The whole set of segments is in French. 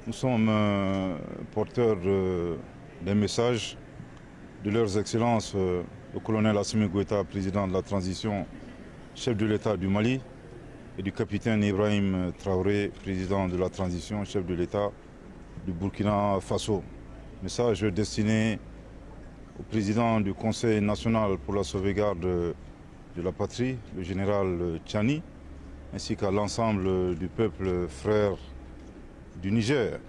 Nous sommes porteurs d'un message de leurs excellences, le colonel Assimi Goïta, président de la transition, chef de l'État du Mali, et du capitaine Ibrahim Traoré, président de la transition, chef de l'État du Burkina Faso. Message destiné au président du Conseil national pour la sauvegarde de la patrie, le général Tchani, ainsi qu'à l'ensemble du peuple frère du Niger,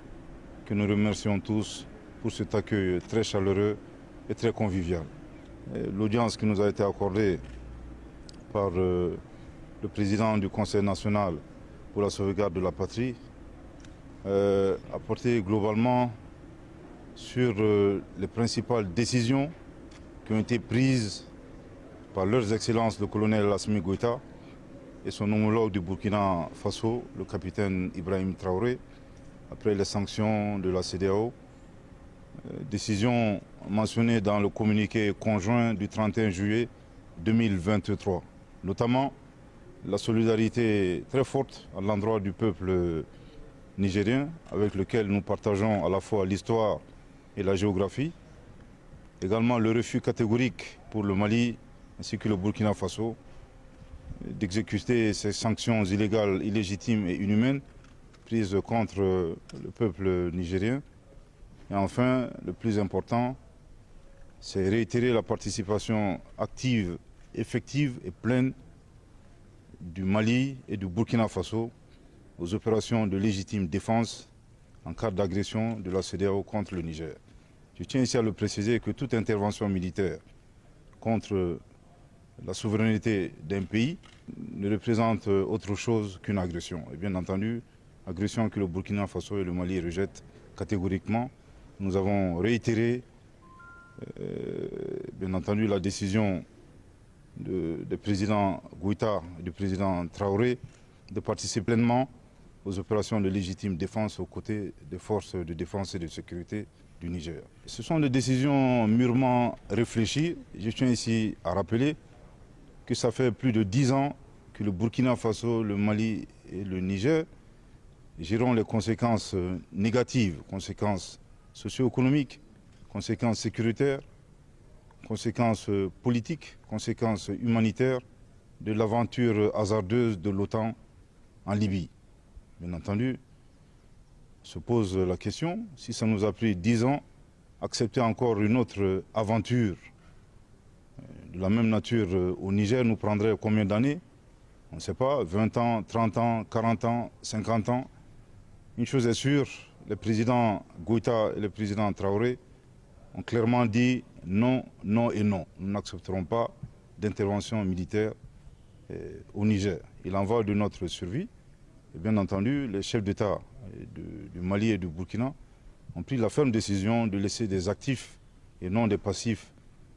que nous remercions tous pour cet accueil très chaleureux et très convivial. L'audience qui nous a été accordée par le président du Conseil national pour la sauvegarde de la patrie a porté globalement sur les principales décisions qui ont été prises par leurs excellences le colonel Assimi Goïta et son homologue du Burkina Faso, le capitaine Ibrahim Traoré, après les sanctions de la CEDEAO. Décision mentionnée dans le communiqué conjoint du 31 juillet 2023. Notamment la solidarité très forte à l'endroit du peuple nigérien, avec lequel nous partageons à la fois l'histoire et la géographie. Également le refus catégorique pour le Mali ainsi que le Burkina Faso d'exécuter ces sanctions illégales, illégitimes et inhumaines prises contre le peuple nigérien. Et enfin, le plus important, c'est réitérer la participation active, effective et pleine du Mali et du Burkina Faso aux opérations de légitime défense en cas d'agression de la CEDEAO contre le Niger. Je tiens ici à le préciser que toute intervention militaire contre la souveraineté d'un pays ne représente autre chose qu'une agression. Et bien entendu, agression que le Burkina Faso et le Mali rejettent catégoriquement. Nous avons réitéré, bien entendu, la décision du président Goïta et du président Traoré de participer pleinement aux opérations de légitime défense aux côtés des forces de défense et de sécurité du Niger. Ce sont des décisions mûrement réfléchies. Je tiens ici à rappeler que ça fait plus de 10 ans que le Burkina Faso, le Mali et le Niger gérons les conséquences négatives, conséquences socio-économiques, conséquences sécuritaires, conséquences politiques, conséquences humanitaires de l'aventure hasardeuse de l'OTAN en Libye. Bien entendu, se pose la question, si ça nous a pris 10 ans, accepter encore une autre aventure de la même nature au Niger nous prendrait combien d'années? On ne sait pas, 20 ans, 30 ans, 40 ans, 50 ans. Une chose est sûre, le président Goïta et le président Traoré ont clairement dit non, non et non. Nous n'accepterons pas d'intervention militaire au Niger. Il en va de notre survie. Et bien entendu, les chefs d'État du Mali et du Burkina ont pris la ferme décision de laisser des actifs et non des passifs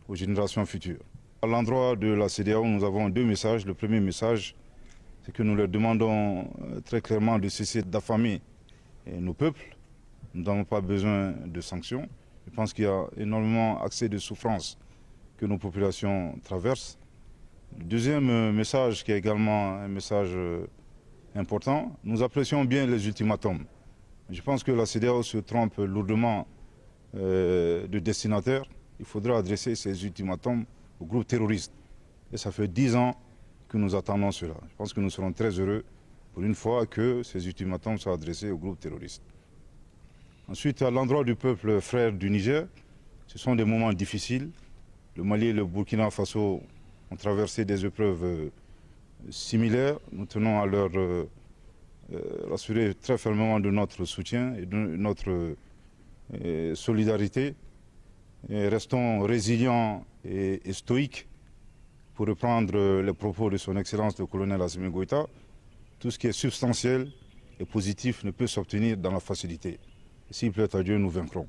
aux générations futures. À l'endroit de la CEDEAO, nous avons deux messages. Le premier message, c'est que nous leur demandons très clairement de cesser d'affamer nos peuples. Nous n'avons pas besoin de sanctions. Je pense qu'il y a énormément accès de souffrance que nos populations traversent. Le deuxième message, qui est également un message important, nous apprécions bien les ultimatums. Je pense que la CEDEAO se trompe lourdement de destinataire. Il faudra adresser ces ultimatums aux groupes terroristes. Et ça fait 10 ans que nous attendons cela. Je pense que nous serons très heureux pour une fois que ces ultimatums soient adressés aux groupes terroristes. Ensuite, à l'endroit du peuple frère du Niger, ce sont des moments difficiles. Le Mali et le Burkina Faso ont traversé des épreuves similaires. Nous tenons à leur rassurer très fermement de notre soutien et de notre solidarité. Et restons résilients et stoïques, pour reprendre les propos de son Excellence le colonel Assimi Goïta. Tout ce qui est substantiel et positif ne peut s'obtenir dans la facilité. S'il plaît à Dieu, nous vaincrons.